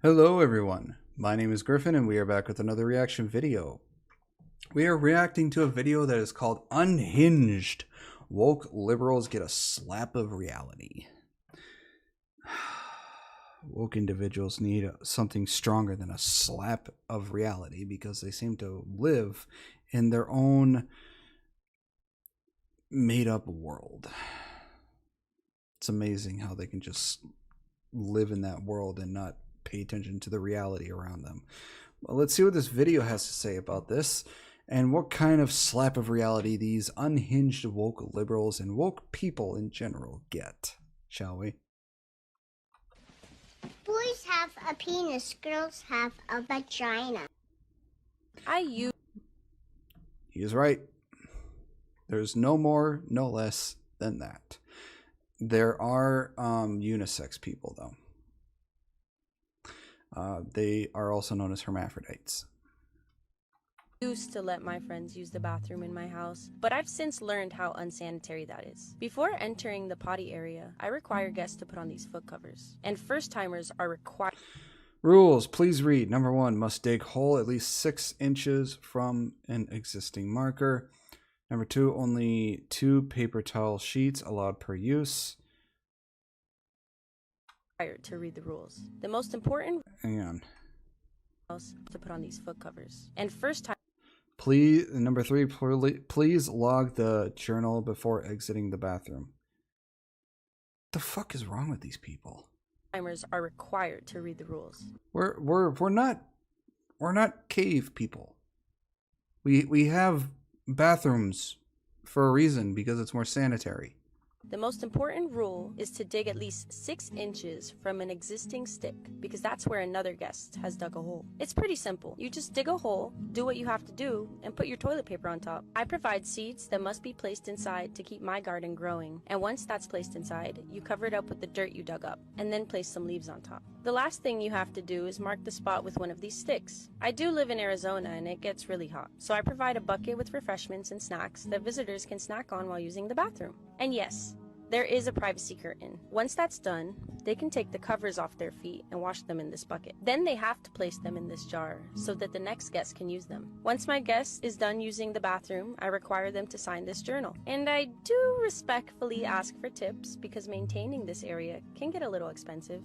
Hello everyone, my name is Griffin and we are back with another reaction video. We are reacting to a video that is called Unhinged. Woke liberals get a slap of reality. Woke individuals need something stronger than a slap of reality because they seem to live in their own made-up world. It's amazing how they can just live in that world and not pay attention to the reality around them. Well, let's see what this video has to say about this and what kind of slap of reality these unhinged woke liberals and woke people in general get, shall we? Boys have a penis, girls have a vagina. He is right. There's no more, no less than that. There are unisex people, though. They are also known as hermaphrodites. Used to let my friends use the bathroom in my house, but I've since learned how unsanitary that is. Before entering the potty area, I require guests to put on these foot covers, and first-timers are required. Rules, please read. Number 1, must dig hole at least 6 inches from an existing marker. Number 2, only 2 paper towel sheets allowed per use. To read the rules. The most important Hang on. to put on these foot covers, and first-time. Please, number 3, please log the journal before exiting the bathroom. What the fuck is wrong with these people? Timers are required to read the rules. We're not cave people. We have bathrooms for a reason, because it's more sanitary. The most important rule is to dig at least 6 inches from an existing stick, because that's where another guest has dug a hole. It's pretty simple. You just dig a hole, do what you have to do, and put your toilet paper on top. I provide seeds that must be placed inside to keep my garden growing, and once that's placed inside, you cover it up with the dirt you dug up, and then place some leaves on top. The last thing you have to do is mark the spot with one of these sticks. I do live in Arizona and it gets really hot, so I provide a bucket with refreshments and snacks that visitors can snack on while using the bathroom. And yes, there is a privacy curtain. Once that's done, they can take the covers off their feet and wash them in this bucket. Then they have to place them in this jar so that the next guest can use them. Once my guest is done using the bathroom, I require them to sign this journal. And I do respectfully ask for tips because maintaining this area can get a little expensive.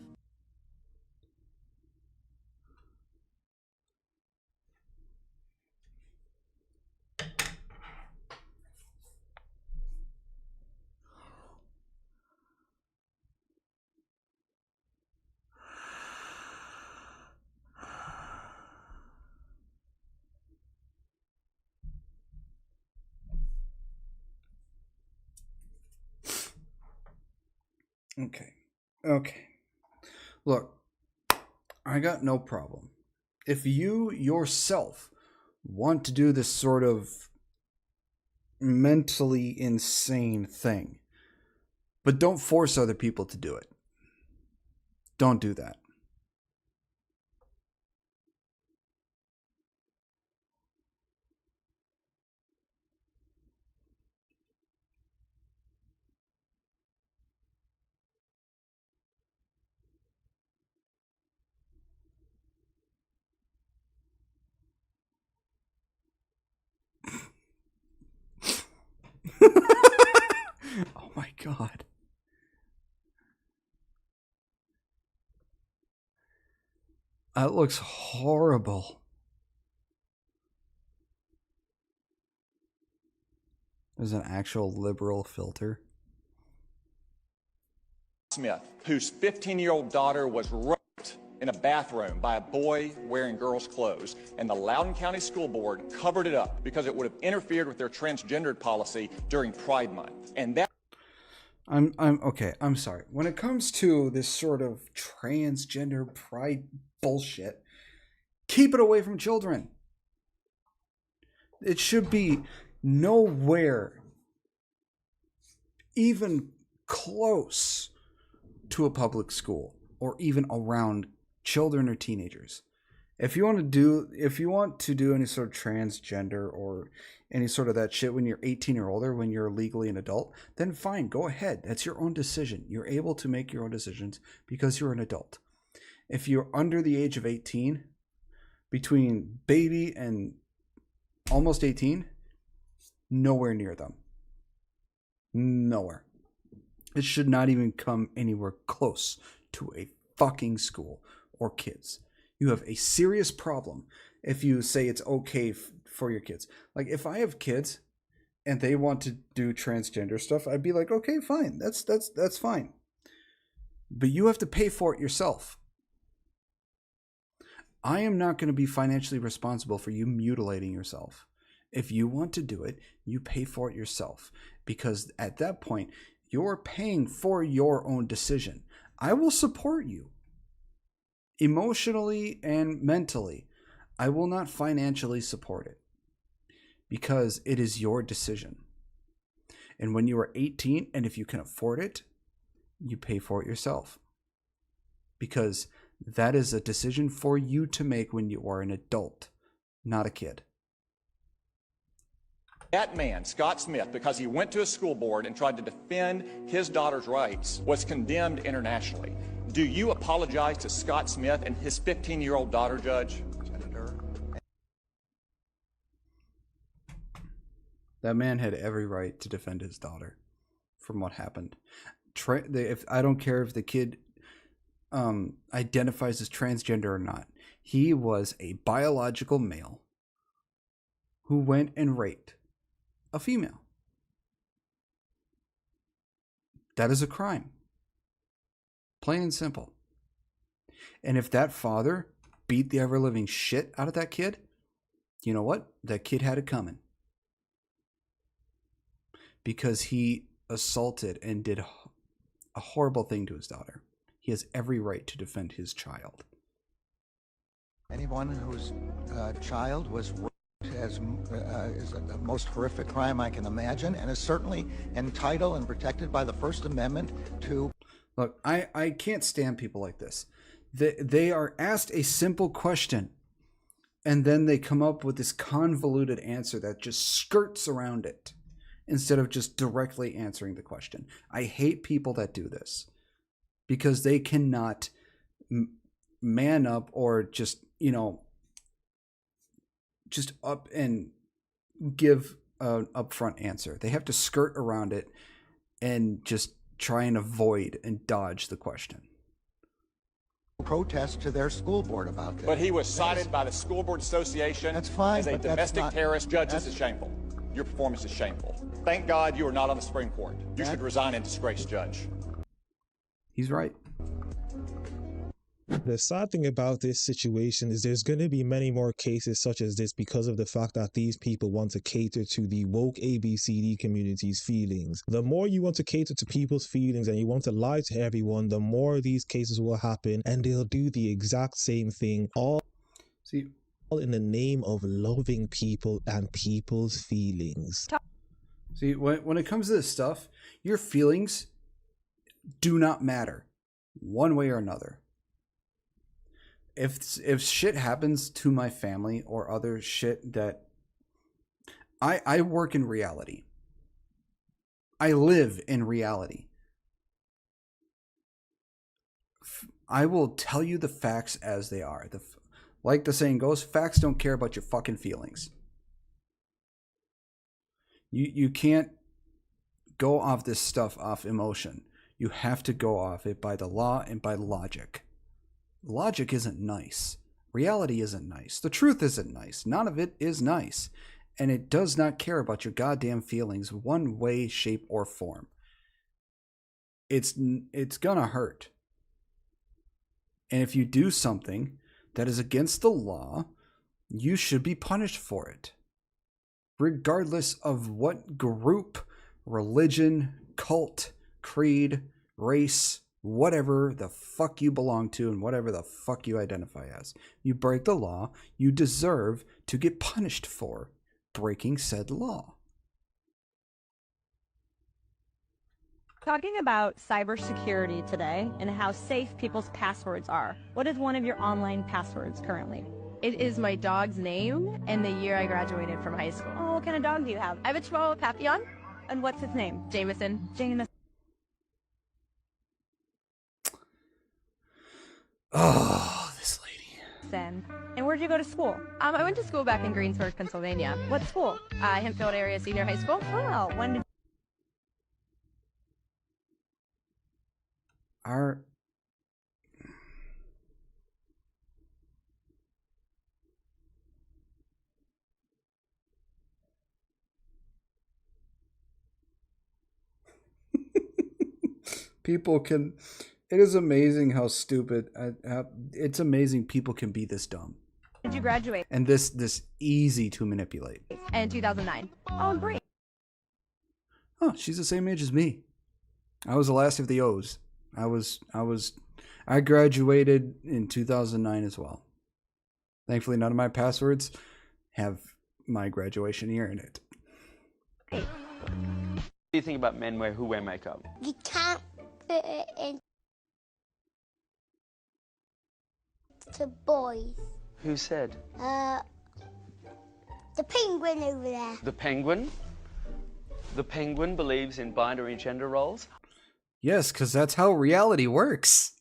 Okay. Look, I got no problem. If you yourself want to do this sort of mentally insane thing, but don't force other people to do it. Don't do that. Oh my God. That looks horrible. There's an actual liberal filter. Smith, whose 15-year-old daughter was raped in a bathroom by a boy wearing girls' clothes, and the Loudoun County School Board covered it up because it would have interfered with their transgendered policy during Pride Month. And that I'm sorry. When it comes to this sort of transgender pride bullshit, keep it away from children. It should be nowhere even close to a public school or even around children or teenagers. If you want to do any sort of transgender or any sort of that shit when you're 18 or older, when you're legally an adult, then fine, go ahead. That's your own decision. You're able to make your own decisions because you're an adult. If you're under the age of 18, between baby and almost 18, nowhere near them. Nowhere. It should not even come anywhere close to a fucking school or kids. You have a serious problem if you say it's okay for your kids. Like, if I have kids and they want to do transgender stuff, I'd be like, okay, fine. That's fine. But you have to pay for it yourself. I am not going to be financially responsible for you mutilating yourself. If you want to do it, you pay for it yourself. Because at that point, you're paying for your own decision. I will support you emotionally and mentally. I will not financially support it because it is your decision. And when you are 18, and if you can afford it, you pay for it yourself. Because that is a decision for you to make when you are an adult, not a kid. That man, Scott Smith, because he went to a school board and tried to defend his daughter's rights, was condemned internationally. Do you apologize to Scott Smith and his 15-year-old daughter, Judge? Senator. That man had every right to defend his daughter from what happened. If I don't care if the kid identifies as transgender or not, he was a biological male who went and raped a female. That is a crime. Plain and simple. And if that father beat the ever-living shit out of that kid, you know what? That kid had it coming. Because he assaulted and did a horrible thing to his daughter. He has every right to defend his child. Anyone whose child was raped is the most horrific crime I can imagine, and is certainly entitled and protected by the First Amendment to... Look, I can't stand people like this. They are asked a simple question, and then they come up with this convoluted answer that just skirts around it, instead of just directly answering the question. I hate people that do this, because they cannot man up or just, just up and give an upfront answer. They have to skirt around it and just try and avoid and dodge the question. Protest to their school board about this. But he was cited by the School Board Association That's fine, as a but that's domestic not- terrorist. Judge, this that's- is shameful. Your performance is shameful. Thank God you are not on the Supreme Court. You should resign in disgrace, Judge. He's right. The sad thing about this situation is there's going to be many more cases such as this because of the fact that these people want to cater to the woke ABCD community's feelings. The more you want to cater to people's feelings and you want to lie to everyone, the more these cases will happen, and they'll do the exact same thing, all in the name of loving people and people's feelings. See, when it comes to this stuff, your feelings do not matter one way or another. If shit happens to my family or other shit that I work in reality. I live in reality. I will tell you the facts as they are. Like the saying goes, facts don't care about your fucking feelings. You can't go off this stuff off emotion. You have to go off it by the law and by logic. Logic isn't nice. Reality isn't nice. The truth isn't nice. None of it is nice. And it does not care about your goddamn feelings one way, shape, or form. It's gonna hurt. And if you do something that is against the law, you should be punished for it. Regardless of what group, religion, cult, creed, race, whatever the fuck you belong to and whatever the fuck you identify as. You break the law, you deserve to get punished for breaking said law. Talking about cybersecurity today and how safe people's passwords are. What is one of your online passwords currently? It is my dog's name and the year I graduated from high school. Oh, what kind of dog do you have? I have a Chihuahua Papillon, And what's his name? Jameson. Oh. Jackson. And where'd you go to school? I went to school back in Greensburg, Pennsylvania. What school? Hempfield Area Senior High School. Oh, when did Our people can. It is amazing how stupid. It's amazing people can be this dumb you graduate? and this easy to manipulate. In 2009. Oh, great. Oh, she's the same age as me. I was the last of the O's. I graduated in 2009 as well. Thankfully, none of my passwords have my graduation year in it. What do you think about men who wear makeup? You can't put it in to boys. Who said? The penguin over there. The penguin? The penguin believes in binary gender roles? Yes, because that's how reality works.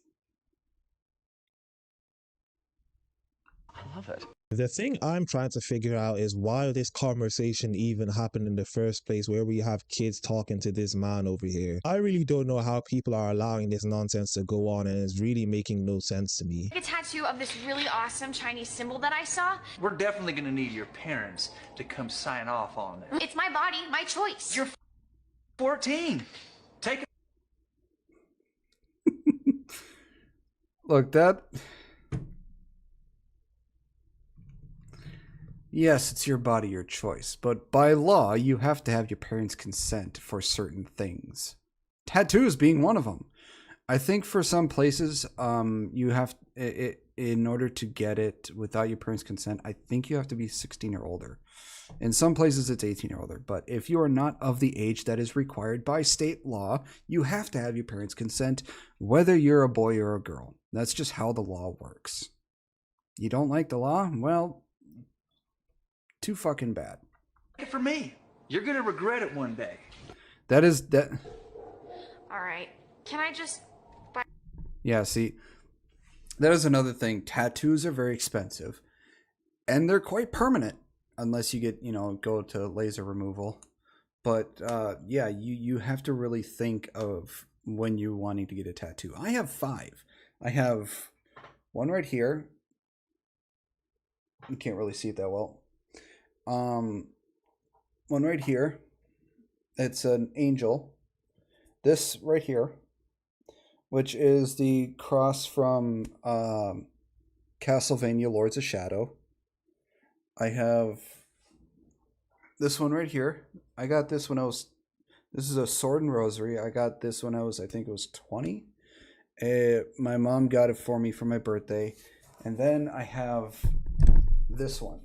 I love it. The thing I'm trying to figure out is why this conversation even happened in the first place, where we have kids talking to this man over here. I really don't know how people are allowing this nonsense to go on, and it's really making no sense to me. A tattoo of this really awesome Chinese symbol that I saw. We're definitely going to need your parents to come sign off on it. It's my body, my choice. You're 14. Take it. Look, that... Yes, it's your body, your choice, but by law, you have to have your parents' consent for certain things. Tattoos being one of them. I think for some places, you have in order to get it without your parents' consent, I think you have to be 16 or older. In some places, it's 18 or older, but if you are not of the age that is required by state law, you have to have your parents' consent, whether you're a boy or a girl. That's just how the law works. You don't like the law? Well, too fucking bad. Take it for me. You're going to regret it one day. That is that. All right. Can I just buy? Yeah, see, that is another thing. Tattoos are very expensive, and they're quite permanent unless you get, go to laser removal. But yeah, you have to really think of when you're wanting to get a tattoo. I have 5. I have one right here. You can't really see it that well. One right here. It's an angel. This right here, which is the cross from Castlevania Lords of Shadow. I have this one right here. I got this when I was... This is a sword and rosary. I got this when I was, I think it was 20. My mom got it for me for my birthday. And then I have this one.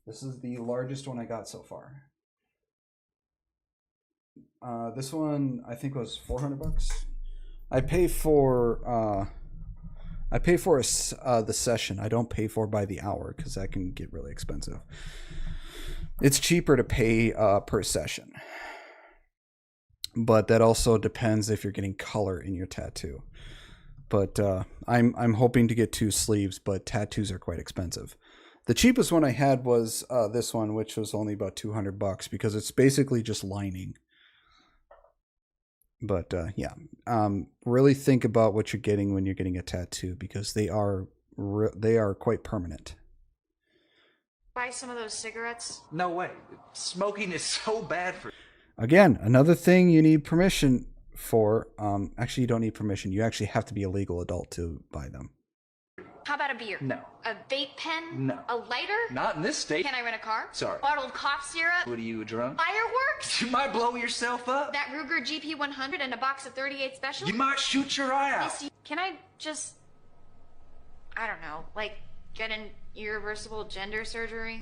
This is the largest one I got so far. This one I think was $400. I pay for the session. I don't pay for by the hour because that can get really expensive. It's cheaper to pay per session, but that also depends if you're getting color in your tattoo. But I'm hoping to get 2 sleeves, but tattoos are quite expensive. The cheapest one I had was this one, which was only about $200 because it's basically just lining. But yeah, really think about what you're getting when you're getting a tattoo because they are quite permanent. Buy some of those cigarettes? No way. Smoking is so bad for you. Again, another thing you need permission for. Actually, you don't need permission. You actually have to be a legal adult to buy them. How about a beer? No. A vape pen? No. A lighter? Not in this state. Can I rent a car? Sorry. Bottle of cough syrup? What are you, drunk? Fireworks? You might blow yourself up. That Ruger GP100 and a box of 38 Special? You might shoot your eye out. Can I just, I don't know, like get an irreversible gender surgery?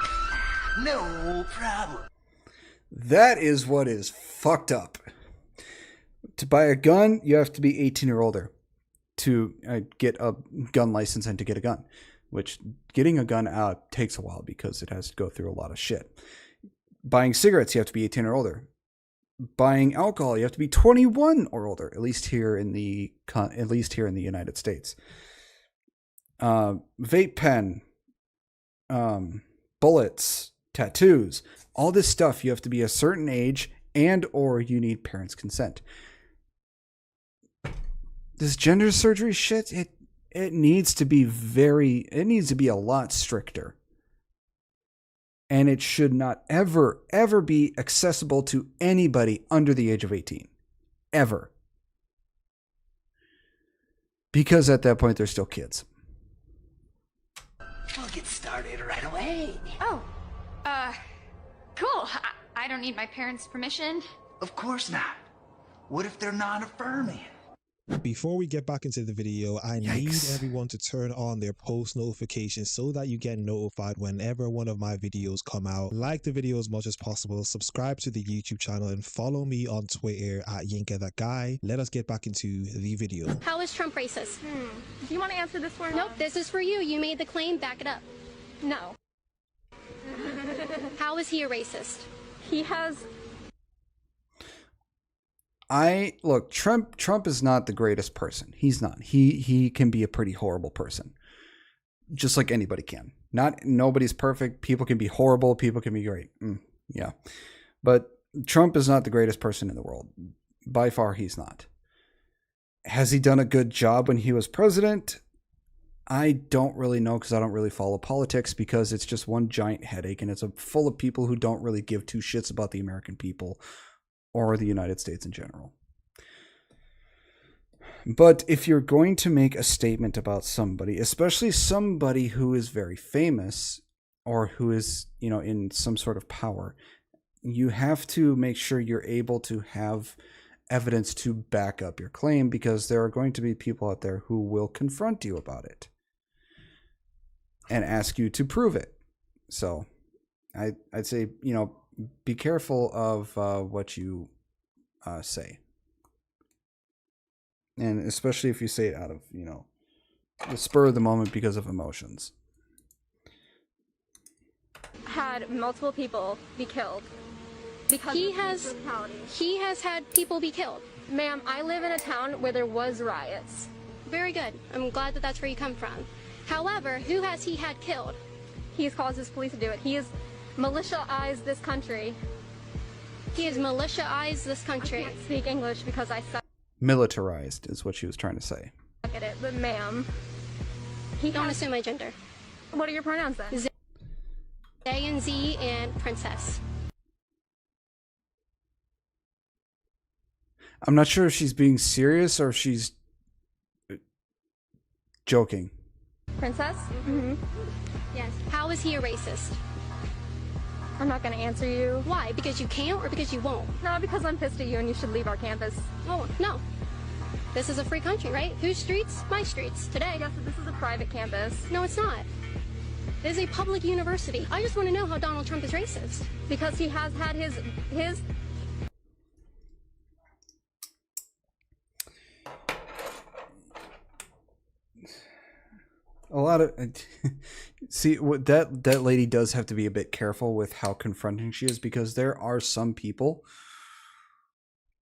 No problem. That is what is fucked up. To buy a gun, you have to be 18 or older to get a gun license and to get a gun, which getting a gun out takes a while because it has to go through a lot of shit. Buying cigarettes, you have to be 18 or older. Buying alcohol, you have to be 21 or older, at least here in the United States. vape pen, bullets, tattoos, all this stuff, you have to be a certain age and or you need parents' consent. This gender surgery shit, it needs to be a lot stricter. And it should not ever be accessible to anybody under the age of 18. Ever. Because at that point, they're still kids. We'll get started right away. Oh, cool. I don't need my parents' permission. Of course not. What if they're non-affirming? Before we get back into the video, I need Yikes. everyone to turn on their post notifications so that you get notified whenever one of my videos come out. Like the video as much as possible, subscribe to the YouTube channel, and follow me on Twitter at YinkaThatGuy. Let us get back into the video. How is Trump racist? Do you want to answer this for Nope, this is for you. You made the claim, back it up. No. How is he a racist? He has... Look, Trump is not the greatest person. He's not. He can be a pretty horrible person. Just like anybody can. Nobody's perfect. People can be horrible. People can be great. Yeah. But Trump is not the greatest person in the world. By far, he's not. Has he done a good job when he was president? I don't really know because I don't really follow politics because it's just one giant headache and it's full of people who don't really give two shits about the American people or the United States in general. But if you're going to make a statement about somebody, especially somebody who is very famous or who is, in some sort of power, you have to make sure you're able to have evidence to back up your claim because there are going to be people out there who will confront you about it and ask you to prove it. So I'd say, be careful of what you say. And especially if you say it out of, the spur of the moment because of emotions. had multiple people be killed because He of has- brutality. He has had people be killed. Ma'am, I live in a town where there was riots. Very good. I'm glad that that's where you come from. However, who has he had killed? He's caused his police to do it. He has militia-ized this country. He has militia-ized this I country. can't speak English because I suck Militarized is what she was trying to say. at it. But ma'am, he Don't has... assume my gender. What are your pronouns then? They and Z and princess. I'm not sure if she's being serious or if she's joking. Princess? Mm-hmm. Yes. How is he a racist? I'm not going to answer you. Why? Because you can't or because you won't? Not because I'm pissed at you and you should leave our campus. Oh, no. This is a free country, right? Whose streets? My streets. Today. Yes, this is a private campus. No, it's not. It is a public university. I just want to know how Donald Trump is racist. Because he has had his A lot of see what that lady does have to be a bit careful with how confronting she is, because there are some people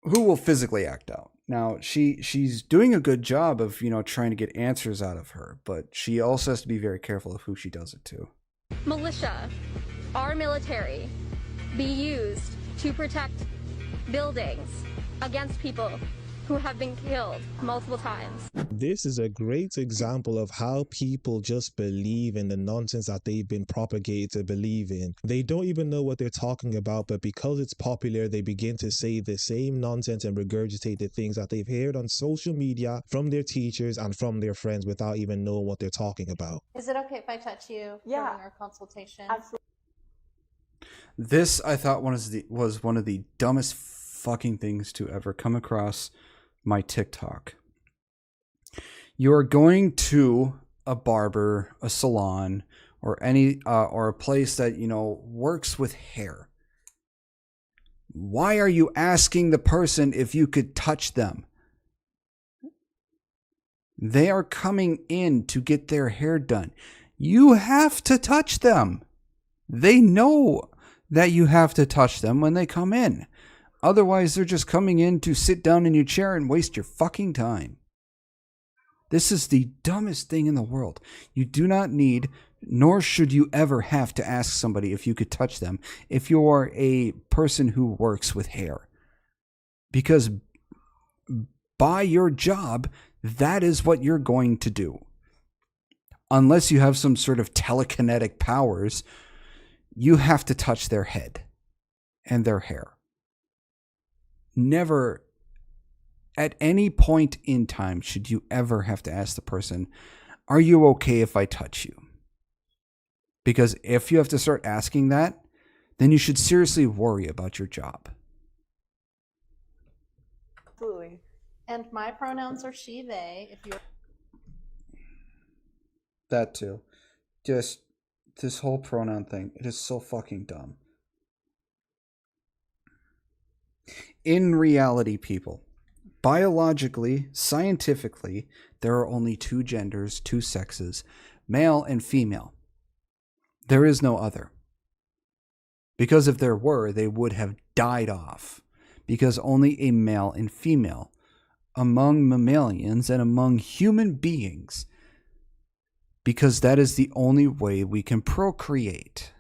who will physically act out. Now she's doing a good job of trying to get answers out of her, but she also has to be very careful of who she does it to. militia, our military, be used to protect buildings against people who have been killed multiple times. This is a great example of how people just believe in the nonsense that they've been propagated to believe in. They don't even know what they're talking about, but because it's popular, they begin to say the same nonsense and regurgitate the things that they've heard on social media from their teachers and from their friends without even knowing what they're talking about. Is it okay if I touch you Yeah. during our consultation? Absolutely. This I thought was one of the dumbest fucking things to ever come across my TikTok. You're going to a barber, a salon, or any or a place that works with hair. Why are you asking the person if you could touch them? They are coming in to get their hair done. You have to touch them. They know that you have to touch them when they come in. Otherwise, they're just coming in to sit down in your chair and waste your fucking time. This is the dumbest thing in the world. You do not need, nor should you ever have to ask somebody if you could touch them if you are a person who works with hair. Because by your job, that is what you're going to do. Unless you have some sort of telekinetic powers, you have to touch their head and their hair. Never, at any point in time, should you ever have to ask the person, are you okay if I touch you? Because if you have to start asking that, then you should seriously worry about your job. Absolutely. And my pronouns are she, they. If you're That too. Just this whole pronoun thing. It is so fucking dumb. In reality, people, biologically, scientifically, there are only two genders, two sexes, male and female. There is no other. Because if there were, they would have died off. Because only a male and female among mammalians and among human beings, because that is the only way we can procreate.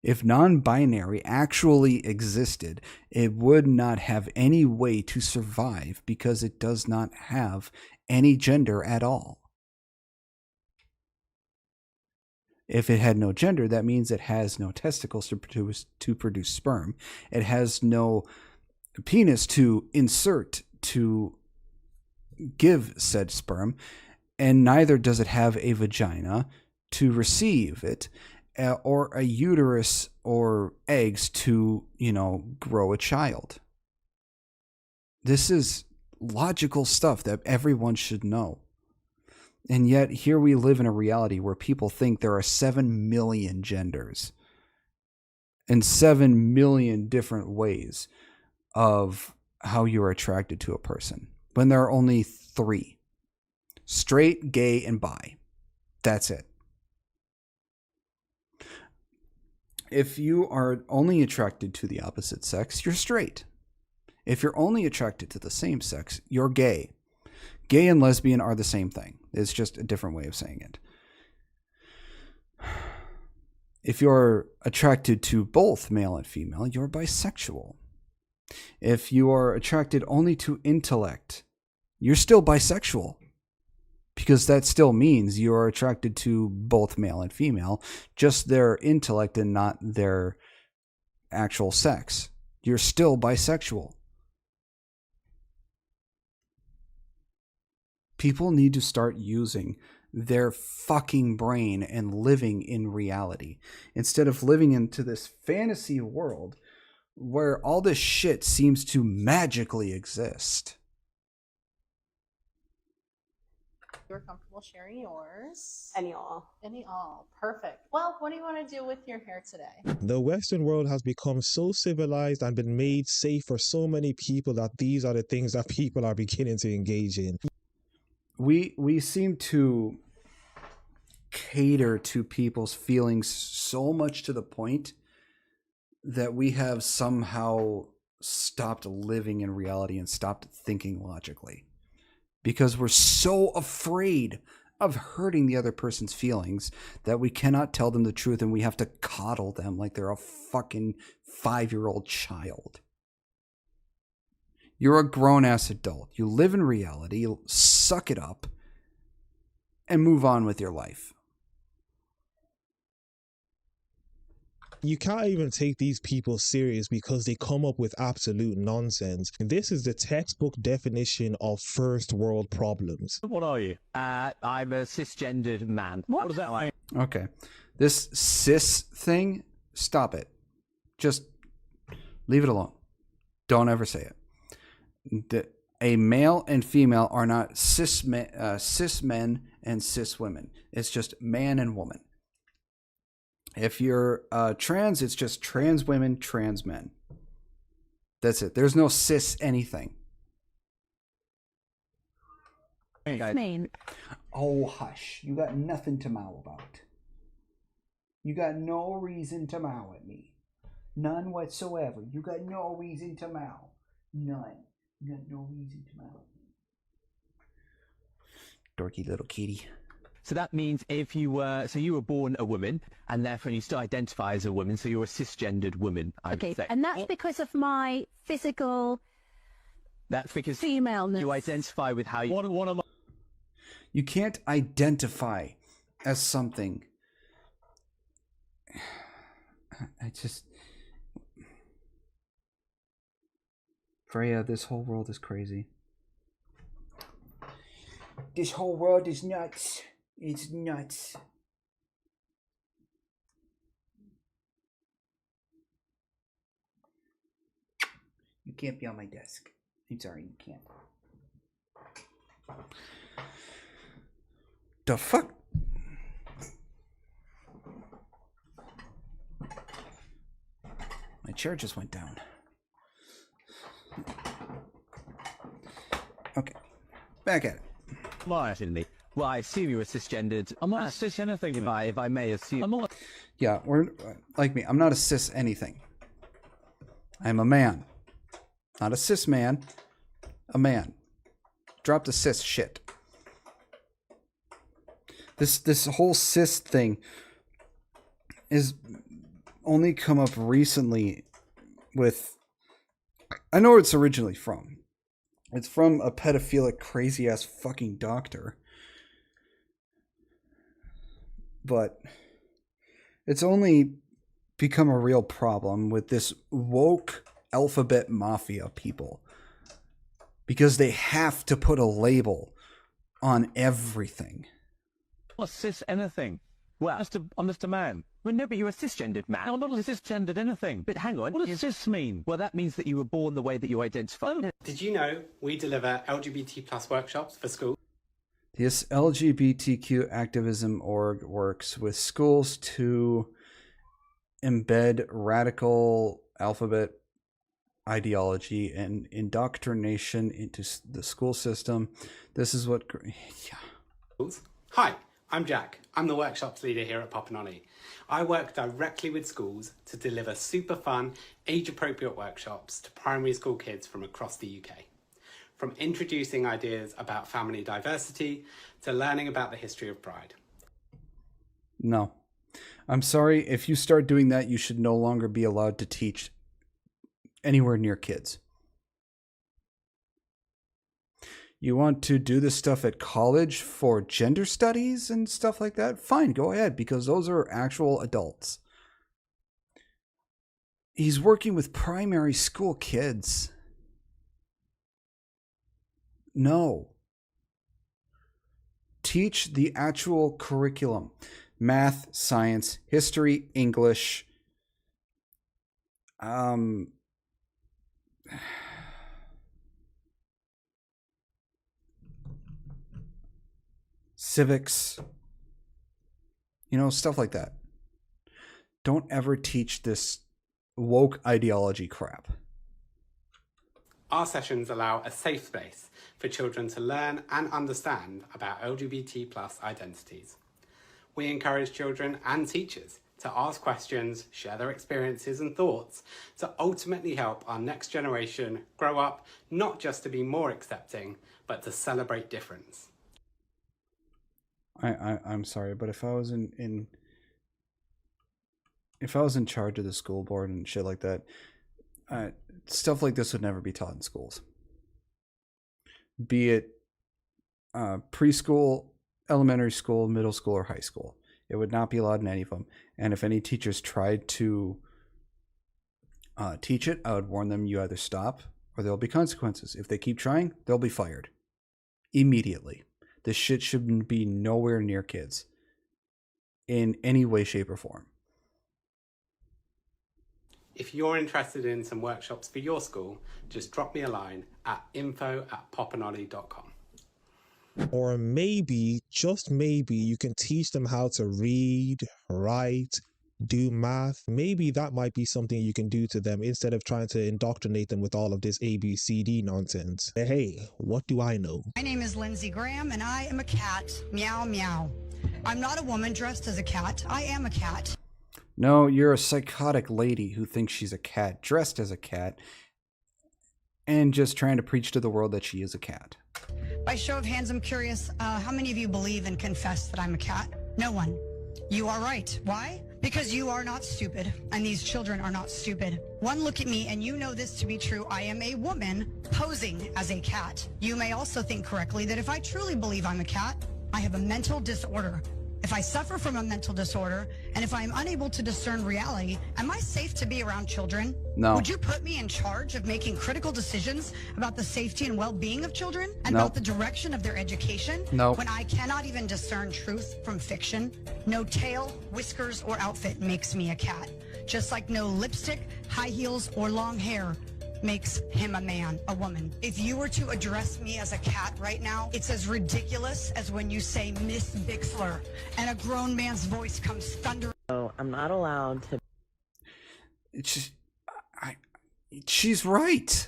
If non-binary actually existed, it would not have any way to survive because it does not have any gender at all. If it had no gender, that means it has no testicles to produce sperm. It has no penis to insert to give said sperm, and neither does it have a vagina to receive it, or a uterus or eggs to, grow a child. This is logical stuff that everyone should know. And yet here we live in a reality where people think there are 7 million genders and 7 million different ways of how you're attracted to a person, when there are only 3: straight, gay, and bi. That's it. If you are only attracted to the opposite sex, you're straight. If you're only attracted to the same sex, you're gay. Gay and lesbian are the same thing. It's just a different way of saying it. If you're attracted to both male and female, you're bisexual. If you are attracted only to intellect, you're still bisexual. Because that still means you are attracted to both male and female, just their intellect and not their actual sex. You're still bisexual. People need to start using their fucking brain and living in reality, instead of living into this fantasy world where all this shit seems to magically exist. you're comfortable sharing yours. Any all. Any all. Perfect. Well, what do you want to do with your hair today? The Western world has become so civilized and been made safe for so many people that these are the things that people are beginning to engage in. We seem to cater to people's feelings so much to the point that we have somehow stopped living in reality and stopped thinking logically, because we're so afraid of hurting the other person's feelings that we cannot tell them the truth, and we have to coddle them like they're a fucking 5-year-old child. You're a grown-ass adult. You live in reality. You suck it up and move on with your life. You can't even take these people serious because they come up with absolute nonsense. This is the textbook definition of first world problems. What are you? I'm a cisgendered man. What does that mean? Okay. This cis thing, stop it. Just leave it alone. Don't ever say it. A male and female are not cis men and cis women. It's just man and woman. If you're trans, it's just trans women, trans men. That's it. There's no cis anything. Main. Oh, hush. You got nothing to mow about. You got no reason to mow at me. None whatsoever. You got no reason to mow. None. You got no reason to mow at me. dorky little kitty. So that means if you were, so you were born a woman, and therefore you still identify as a woman, so you're a cisgendered woman, I would say. And that's because of my physical That's because femaleness. you identify with how you... You can't identify as something. I just... Freya, this whole world is crazy. This whole world is nuts. It's nuts. You can't be on my desk. I'm sorry, you can't. The fuck? My chair just went down. Okay, back at it. Well, I assume you were cisgendered. I'm not a cis anything, if I may assume. I'm not. Yeah, we're like me. I'm not a cis anything. I'm a man. Not a cis man. A man. Drop the cis shit. This whole cis thing is only come up recently with... I know where it's originally from. It's from a pedophilic, crazy-ass fucking doctor. But it's only become a real problem with this woke alphabet mafia people. Because they have to put a label on everything. Not cis anything. Well, I'm just a man. Well, no, but you're a cisgendered man. I'm not a cisgendered anything. But hang on, what does cis mean? Well, that means that you were born the way that you identify. Did you know we deliver LGBT plus workshops for schools? This LGBTQ activism org works with schools to embed radical alphabet ideology and indoctrination into the school system. This is what... Yeah. Hi, I'm Jack. I'm the workshops leader here at Popinolly. I work directly with schools to deliver super fun, age-appropriate workshops to primary school kids from across the UK. From introducing ideas about family diversity to learning about the history of pride. No. I'm sorry, if you start doing that, you should no longer be allowed to teach anywhere near kids. You want to do this stuff at college for gender studies and stuff like that? Fine, go ahead, because those are actual adults. He's working with primary school kids. No. Teach the actual curriculum. Math, science, history, English. Civics. You know, stuff like that. Don't ever teach this woke ideology crap. Our sessions allow a safe space for children to learn and understand about LGBT plus identities. We encourage children and teachers to ask questions, share their experiences and thoughts to ultimately help our next generation grow up not just to be more accepting, but to celebrate difference. I'm sorry, but if I was in charge of the school board and shit like that, stuff like this would never be taught in schools. Be it preschool, elementary school, middle school, or high school. It would not be allowed in any of them. And if any teachers tried to teach it, I would warn them, you either stop or there'll be consequences. If they keep trying, they'll be fired. Immediately. This shit should be nowhere near kids. In any way, shape, or form. If you're interested in some workshops for your school, just drop me a line at info@popinolly.com. Or maybe, just maybe, you can teach them how to read, write, do math. Maybe that might be something you can do to them instead of trying to indoctrinate them with all of this ABCD nonsense. Hey, what do I know? My name is Lindsay Graham and I am a cat. Meow, meow. I'm not a woman dressed as a cat. I am a cat. No, you're a psychotic lady who thinks she's a cat, dressed as a cat, and just trying to preach to the world that she is a cat. By show of hands, I'm curious, how many of you believe and confess that I'm a cat? No one. You are right. Why? Because you are not stupid, and these children are not stupid. One look at me, and you know this to be true. I am a woman posing as a cat. You may also think correctly that if I truly believe I'm a cat, I have a mental disorder. If I suffer from a mental disorder, and if I am unable to discern reality, am I safe to be around children? No. Would you put me in charge of making critical decisions about the safety and well-being of children and No. about the direction of their education? No. When I cannot even discern truth from fiction? No tail, whiskers, or outfit makes me a cat. Just like no lipstick, high heels, or long hair makes him a man, a woman. If you were to address me as a cat right now, it's as ridiculous as when you say Miss Bixler and a grown man's voice comes thundering. So I'm not allowed to. It's just, she's right.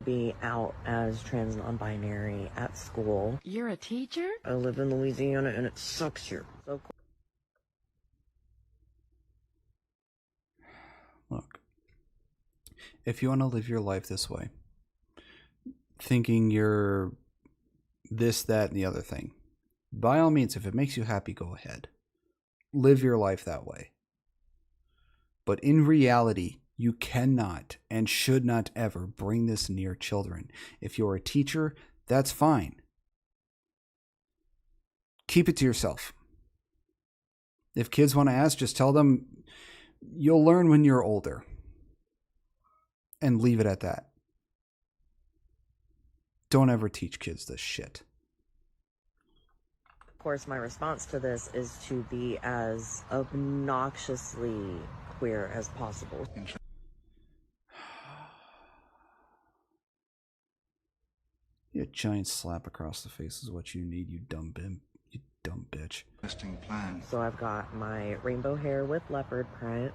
Be out as trans non-binary at school. You're a teacher? I live in Louisiana and it sucks here. So Look, if you want to live your life this way, thinking you're this, that, and the other thing, by all means, if it makes you happy, go ahead. Live your life that way. But in reality, you cannot and should not ever bring this near children. If you're a teacher, that's fine. Keep it to yourself. If kids want to ask, just tell them you'll learn when you're older. And leave it at that. Don't ever teach kids this shit. of course, my response to this is to be as obnoxiously queer as possible. A giant slap across the face is what you need, you dumb bimp. You dumb bitch. So I've got my rainbow hair with leopard print.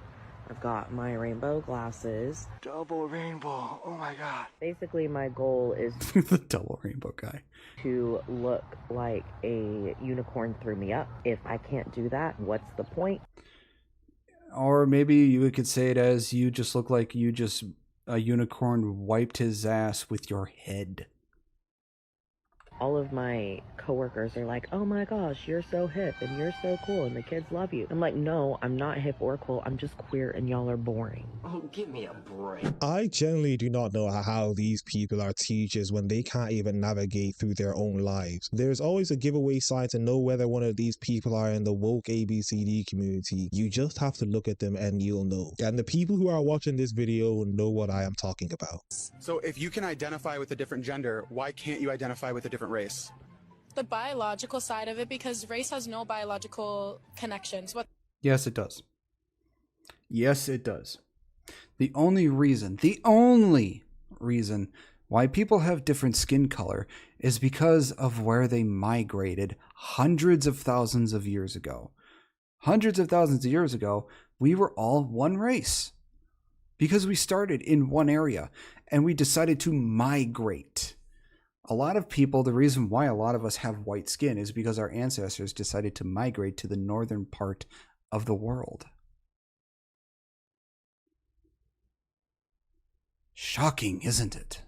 I've got my rainbow glasses. Double rainbow. Oh my God. Basically, my goal is the double rainbow guy. To look like a unicorn threw me up. If I can't do that, what's the point? Or maybe you could say it as you just look like a unicorn wiped his ass with your head. All of my coworkers are like, oh my gosh, you're so hip and you're so cool and the kids love you. I'm like, no, I'm not hip or cool. I'm just queer and y'all are boring. Oh, give me a break. I generally do not know how these people are teachers when they can't even navigate through their own lives. There's always a giveaway sign to know whether one of these people are in the woke ABCD community. You just have to look at them and you'll know. And the people who are watching this video know what I am talking about. So if you can identify with a different gender, why can't you identify with a different race? The biological side of it, because race has no biological connections. Yes, it does. Yes, it does. The only reason why people have different skin color is because of where they migrated hundreds of thousands of years ago. Hundreds of thousands of years ago, we were all one race because we started in one area and we decided to migrate. A lot of people, the reason why a lot of us have white skin is because our ancestors decided to migrate to the northern part of the world. Shocking, isn't it?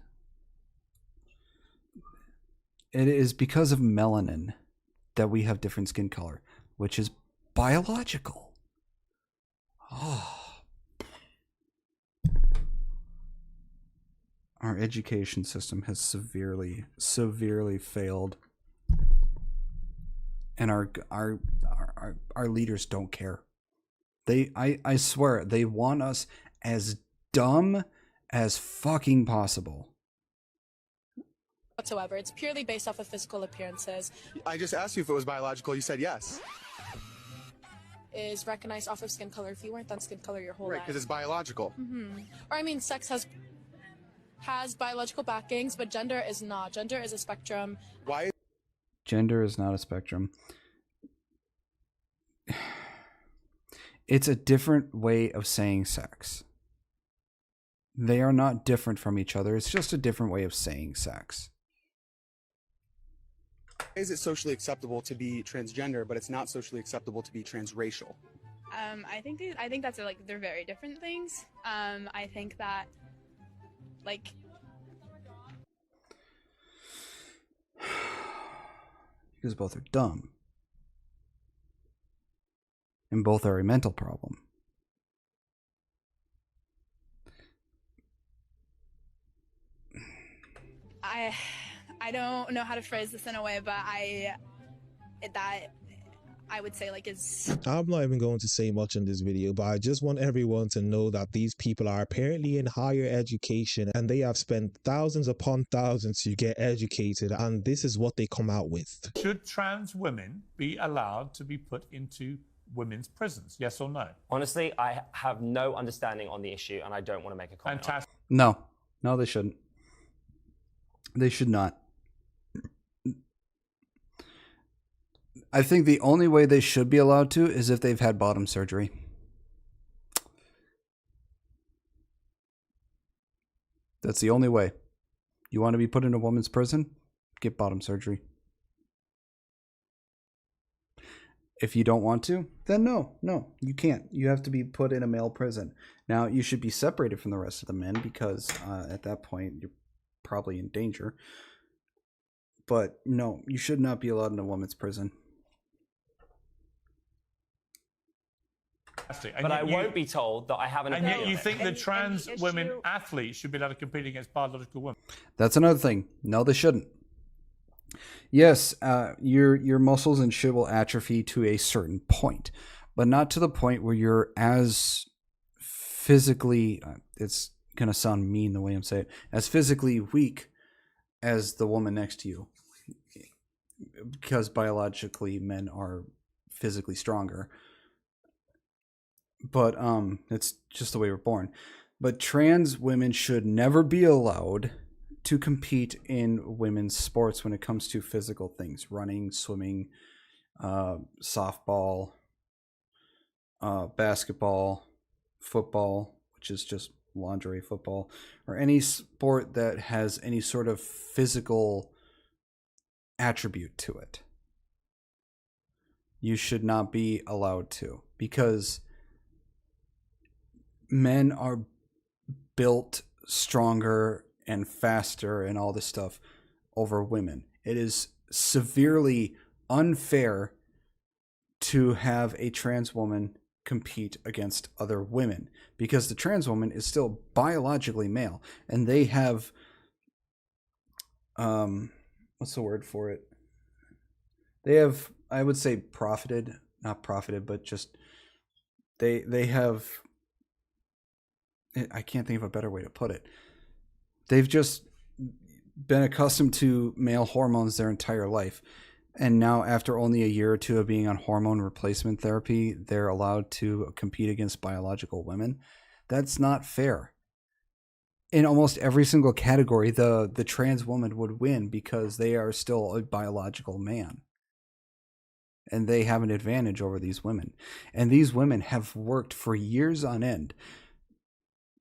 It is because of melanin that we have different skin color, which is biological. Oh. Our education system has severely failed, and our leaders don't care. I swear they want us as dumb as fucking possible. Whatsoever. It's purely based off of physical appearances. I just asked you if it was biological. You said yes. Is recognized off of skin color. If you weren't on skin color your whole Right, life. because it's biological. Or I mean, sex has biological backings, but gender is not. Gender is a spectrum. Why? Gender is not a spectrum. It's a different way of saying sex. They are not different from each other. It's just a different way of saying sex. Is it socially acceptable to be transgender, but it's not socially acceptable to be transracial? I think that's like they're very different things. I think that like because both are dumb. And both are a mental problem. I don't know how to phrase this in a way, but I would say like is. I'm not even going to say much in this video, but I just want everyone to know that these people are apparently in higher education and they have spent thousands upon thousands to get educated, and this is what they come out with. Should trans women be allowed to be put into women's prisons? Yes or no? Honestly, I have no understanding on the issue and I don't want to make a comment. Fantastic. No, they shouldn't. They should not. I think the only way they should be allowed to is if they've had bottom surgery. That's the only way. You want to be put in a woman's prison? Get bottom surgery. If you don't want to, then no, you can't. You have to be put in a male prison. Now, you should be separated from the rest of the men because at that point, you're probably in danger. But no, you should not be allowed in a woman's prison. But I won't be told that I have an opinion. And yet you think that trans women athletes should be allowed to compete against biological women? That's another thing. No, they shouldn't. Yes, your muscles and shit will atrophy to a certain point, but not to the point where you're as physically, it's going to sound mean the way I'm saying it, as physically weak as the woman next to you. Because biologically men are physically stronger. But it's just the way we're born. But trans women should never be allowed to compete in women's sports when it comes to physical things. Running, swimming, softball, basketball, football, which is just lingerie football, or any sport that has any sort of physical attribute to it. You should not be allowed to, because men are built stronger and faster and all this stuff over women. It is severely unfair to have a trans woman compete against other women, because the trans woman is still biologically male, and they have what's the word for it? They have, I would say, not profited, but just they have, I can't think of a better way to put it. They've just been accustomed to male hormones their entire life. And now, after only a year or two of being on hormone replacement therapy, they're allowed to compete against biological women. That's not fair. In almost every single category, the trans woman would win because they are still a biological man. And they have an advantage over these women. And these women have worked for years on end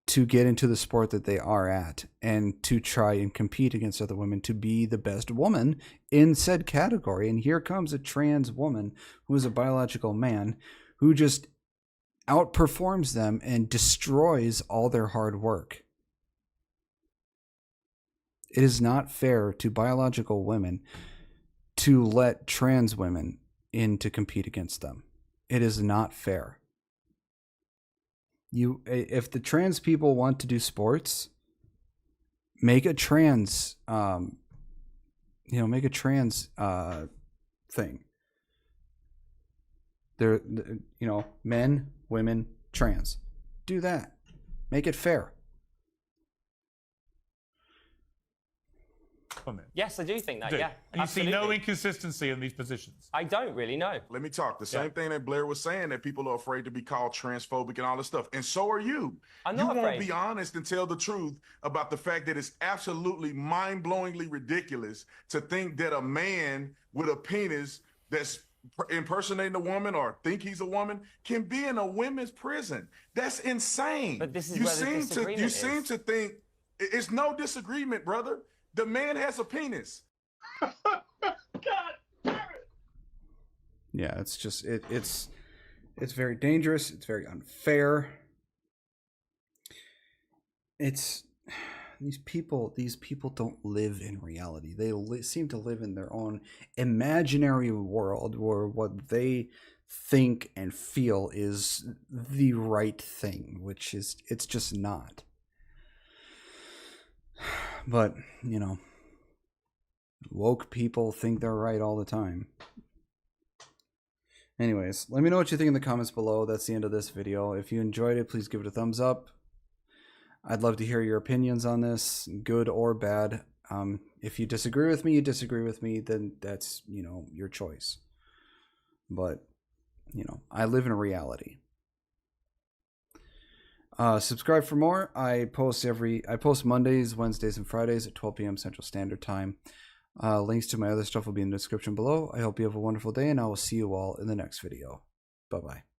to get into the sport that they are at and to try and compete against other women to be the best woman in said category. And here comes a trans woman who is a biological man who just outperforms them and destroys all their hard work. It is not fair to biological women to let trans women in to compete against them. It is not fair. If the trans people want to do sports, make a trans, make a trans thing. There, men, women, trans. Do that. Make it fair. Yes, I do think that, Do. yeah. And you see no absolutely. inconsistency in these positions? I don't really know. Let me talk. The same thing that Blair was saying, that people are afraid to be called transphobic and all this stuff. And so are you. I'm You not won't afraid. be honest and tell the truth about the fact that it's absolutely mind-blowingly ridiculous to think that a man with a penis that's impersonating a woman or think he's a woman can be in a women's prison. That's insane. But this is you where the seem disagreement you is. seem to think it's no disagreement, brother. The man has a penis. Yeah, it's just it's very dangerous. It's very unfair. It's these people don't live in reality. They seem to live in their own imaginary world where what they think and feel is the right thing, which is, it's just not. But, you know, woke people think they're right all the time. Anyways, let me know what you think in the comments below. That's the end of this video. If you enjoyed it, please give it a thumbs up. I'd love to hear your opinions on this, good or bad. If you disagree with me, then that's, you know, your choice. But, you know, I live in a reality. Subscribe for more. I post Mondays, Wednesdays, and Fridays at 12 p.m. Central Standard Time. Links to my other stuff will be in the description below. I hope you have a wonderful day, and I will see you all in the next video. Bye-bye.